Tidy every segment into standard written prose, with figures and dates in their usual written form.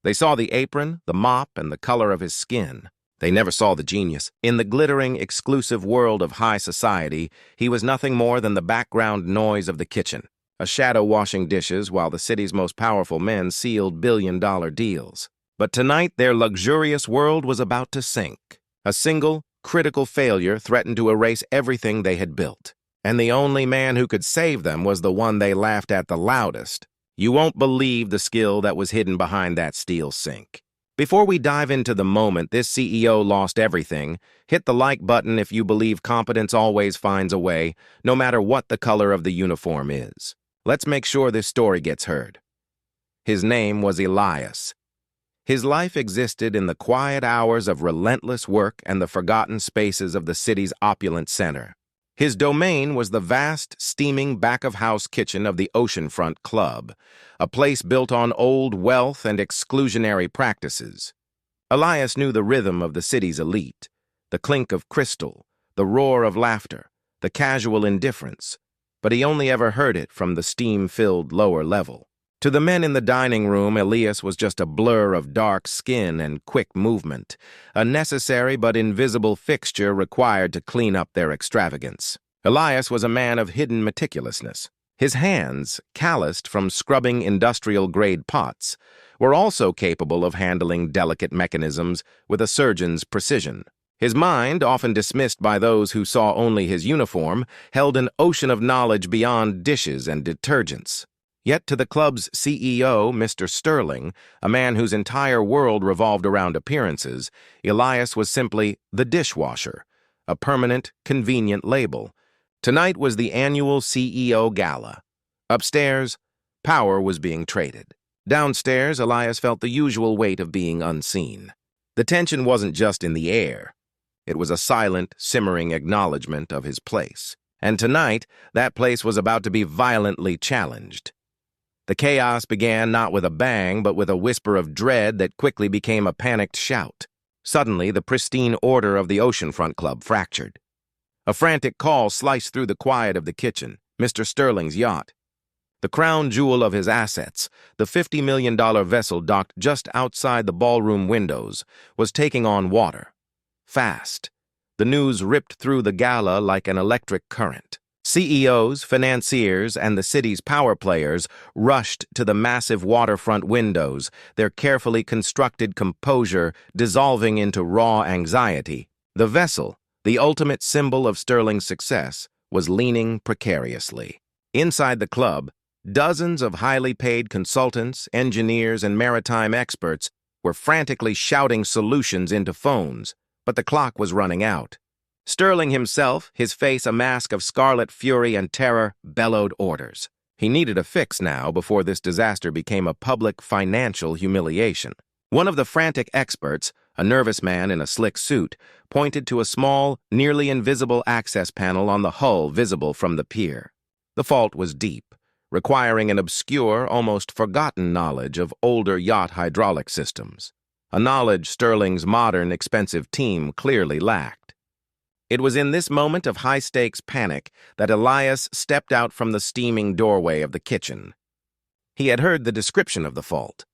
They saw the apron, the mop, and the color of his skin. They never saw the genius. In the glittering, exclusive world of high society, he was nothing more than the background noise of the kitchen, a shadow washing dishes while the city's most powerful men sealed billion-dollar deals. But tonight, their luxurious world was about to sink. A single, critical failure threatened to erase everything they had built. And the only man who could save them was the one they laughed at the loudest. You won't believe the skill that was hidden behind that steel sink. Before we dive into the moment this CEO lost everything, hit the like button if you believe competence always finds a way, no matter what the color of the uniform is. Let's make sure this story gets heard. His name was Elias. His life existed in the quiet hours of relentless work and the forgotten spaces of the city's opulent center. His domain was the vast, steaming back-of-house kitchen of the Oceanfront Club, a place built on old wealth and exclusionary practices. Elias knew the rhythm of the city's elite, the clink of crystal, the roar of laughter, the casual indifference, but he only ever heard it from the steam-filled lower level. To the men in the dining room, Elias was just a blur of dark skin and quick movement, a necessary but invisible fixture required to clean up their extravagance. Elias was a man of hidden meticulousness. His hands, calloused from scrubbing industrial-grade pots, were also capable of handling delicate mechanisms with a surgeon's precision. His mind, often dismissed by those who saw only his uniform, held an ocean of knowledge beyond dishes and detergents. Yet to the club's CEO, Mr. Sterling, a man whose entire world revolved around appearances, Elias was simply the dishwasher, a permanent, convenient label. Tonight was the annual CEO Gala. Upstairs, power was being traded. Downstairs, Elias felt the usual weight of being unseen. The tension wasn't just in the air. It was a silent, simmering acknowledgement of his place. And tonight, that place was about to be violently challenged. The chaos began not with a bang, but with a whisper of dread that quickly became a panicked shout. Suddenly, the pristine order of the Oceanfront Club fractured. A frantic call sliced through the quiet of the kitchen, Mr. Sterling's yacht. The crown jewel of his assets, the $50 million vessel docked just outside the ballroom windows, was taking on water. Fast. The news ripped through the gala like an electric current. CEOs, financiers, and the city's power players rushed to the massive waterfront windows, their carefully constructed composure dissolving into raw anxiety. The vessel, the ultimate symbol of Sterling's success, was leaning precariously. Inside the club, dozens of highly paid consultants, engineers, and maritime experts were frantically shouting solutions into phones, but the clock was running out. Sterling himself, his face a mask of scarlet fury and terror, bellowed orders. He needed a fix now before this disaster became a public financial humiliation. One of the frantic experts, a nervous man in a slick suit, pointed to a small, nearly invisible access panel on the hull visible from the pier. The fault was deep, requiring an obscure, almost forgotten knowledge of older yacht hydraulic systems, a knowledge Sterling's modern, expensive team clearly lacked. It was in this moment of high-stakes panic that Elias stepped out from the steaming doorway of the kitchen. He had heard the description of the fault.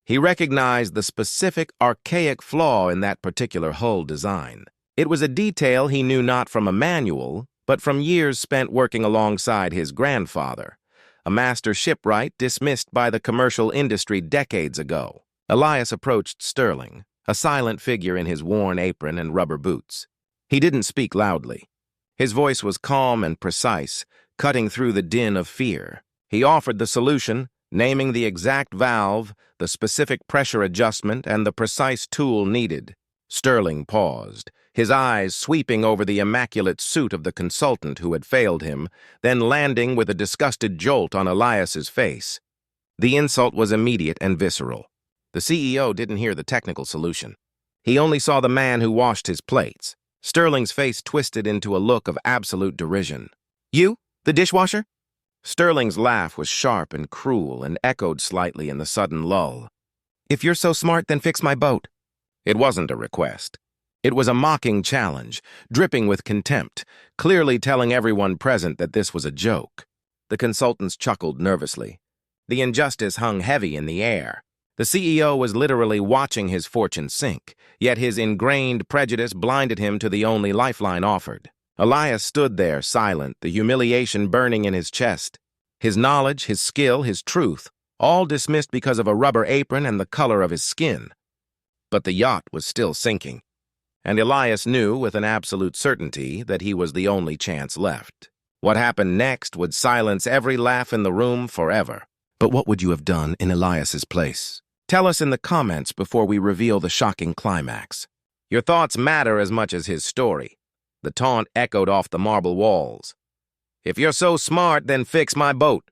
He recognized the specific, archaic flaw in that particular hull design. It was a detail he knew not from a manual, but from years spent working alongside his grandfather, a master shipwright dismissed by the commercial industry decades ago. Elias approached Sterling, a silent figure in his worn apron and rubber boots. He didn't speak loudly. His voice was calm and precise, cutting through the din of fear. He offered the solution, naming the exact valve, the specific pressure adjustment, and the precise tool needed. Sterling paused, his eyes sweeping over the immaculate suit of the consultant who had failed him, then landing with a disgusted jolt on Elias's face. The insult was immediate and visceral. The CEO didn't hear the technical solution. He only saw the man who washed his plates. Sterling's face twisted into a look of absolute derision. "You? The dishwasher?" Sterling's laugh was sharp and cruel and echoed slightly in the sudden lull. "If you're so smart, then fix my boat." It wasn't a request. It was a mocking challenge, dripping with contempt, clearly telling everyone present that this was a joke. The consultants chuckled nervously. The injustice hung heavy in the air. The CEO was literally watching his fortune sink, yet his ingrained prejudice blinded him to the only lifeline offered. Elias stood there, silent, the humiliation burning in his chest. His knowledge, his skill, his truth, all dismissed because of a rubber apron and the color of his skin. But the yacht was still sinking, and Elias knew with an absolute certainty that he was the only chance left. What happened next would silence every laugh in the room forever. But what would you have done in Elias's place? Tell us in the comments before we reveal the shocking climax. Your thoughts matter as much as his story. The taunt echoed off the marble walls. If you're so smart, then fix my boat.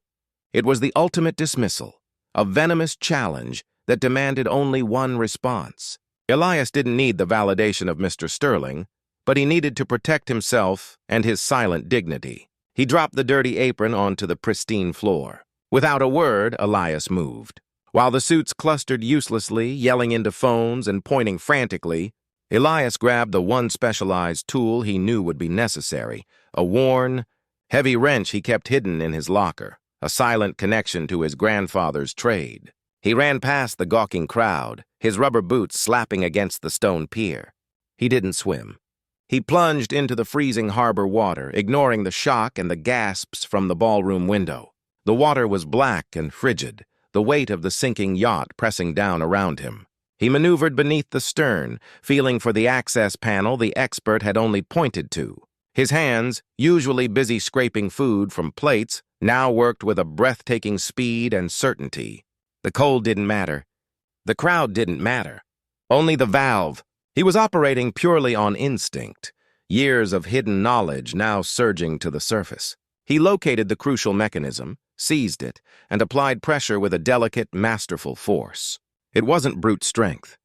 It was the ultimate dismissal, a venomous challenge that demanded only one response. Elias didn't need the validation of Mr. Sterling, but he needed to protect himself and his silent dignity. He dropped the dirty apron onto the pristine floor. Without a word, Elias moved. While the suits clustered uselessly, yelling into phones and pointing frantically, Elias grabbed the one specialized tool he knew would be necessary, a worn, heavy wrench he kept hidden in his locker, a silent connection to his grandfather's trade. He ran past the gawking crowd, his rubber boots slapping against the stone pier. He didn't swim. He plunged into the freezing harbor water, ignoring the shock and the gasps from the ballroom window. The water was black and frigid, the weight of the sinking yacht pressing down around him. He maneuvered beneath the stern, feeling for the access panel the expert had only pointed to. His hands, usually busy scraping food from plates, now worked with a breathtaking speed and certainty. The cold didn't matter. The crowd didn't matter. Only the valve. He was operating purely on instinct, years of hidden knowledge now surging to the surface. He located the crucial mechanism, seized it, and applied pressure with a delicate, masterful force. It wasn't brute strength.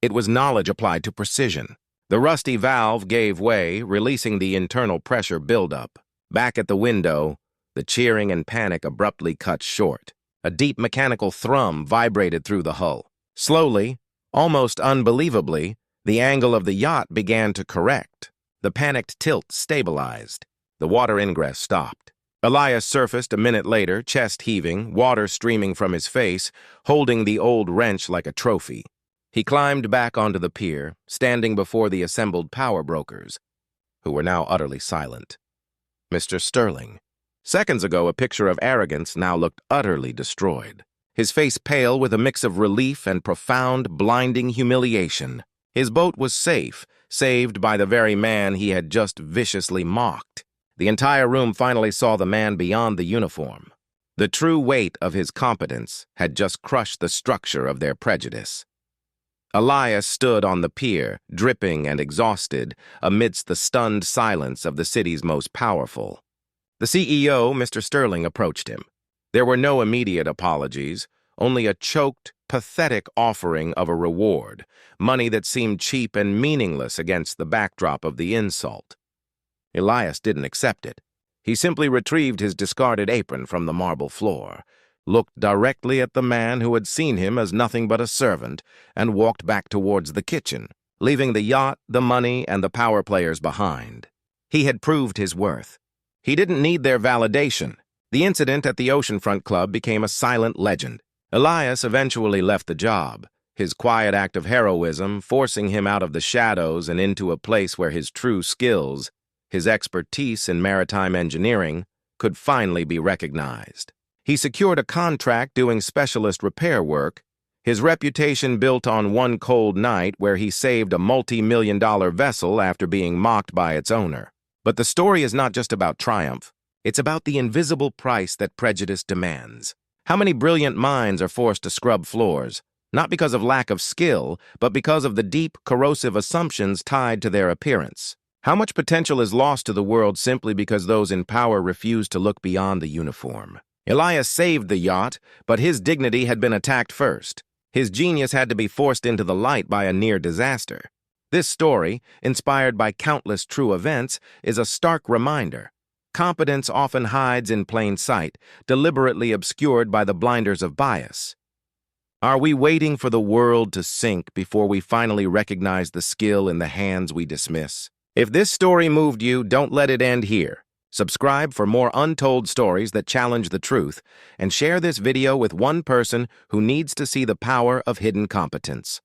It was knowledge applied to precision. The rusty valve gave way, releasing the internal pressure buildup. Back at the window, the cheering and panic abruptly cut short. A deep mechanical thrum vibrated through the hull. Slowly, almost unbelievably, the angle of the yacht began to correct. The panicked tilt stabilized. The water ingress stopped. Elias surfaced a minute later, chest heaving, water streaming from his face, holding the old wrench like a trophy. He climbed back onto the pier, standing before the assembled power brokers, who were now utterly silent. Mr. Sterling. Seconds ago, a picture of arrogance now looked utterly destroyed. His face pale with a mix of relief and profound, blinding humiliation. His boat was safe, saved by the very man he had just viciously mocked. The entire room finally saw the man beyond the uniform. The true weight of his competence had just crushed the structure of their prejudice. Elias stood on the pier, dripping and exhausted, amidst the stunned silence of the city's most powerful. The CEO, Mr. Sterling, approached him. There were no immediate apologies, only a choked, pathetic offering of a reward, money that seemed cheap and meaningless against the backdrop of the insult. Elias didn't accept it. He simply retrieved his discarded apron from the marble floor, looked directly at the man who had seen him as nothing but a servant, and walked back towards the kitchen, leaving the yacht, the money, and the power players behind. He had proved his worth. He didn't need their validation. The incident at the Oceanfront Club became a silent legend. Elias eventually left the job, his quiet act of heroism forcing him out of the shadows and into a place where his true skills, his expertise in maritime engineering, could finally be recognized. He secured a contract doing specialist repair work, his reputation built on one cold night where he saved a multi-million-dollar vessel after being mocked by its owner. But the story is not just about triumph. It's about the invisible price that prejudice demands. How many brilliant minds are forced to scrub floors, not because of lack of skill, but because of the deep, corrosive assumptions tied to their appearance? How much potential is lost to the world simply because those in power refuse to look beyond the uniform? Elias saved the yacht, but his dignity had been attacked first. His genius had to be forced into the light by a near disaster. This story, inspired by countless true events, is a stark reminder. Competence often hides in plain sight, deliberately obscured by the blinders of bias. Are we waiting for the world to sink before we finally recognize the skill in the hands we dismiss? If this story moved you, don't let it end here. Subscribe for more untold stories that challenge the truth, and share this video with one person who needs to see the power of hidden competence.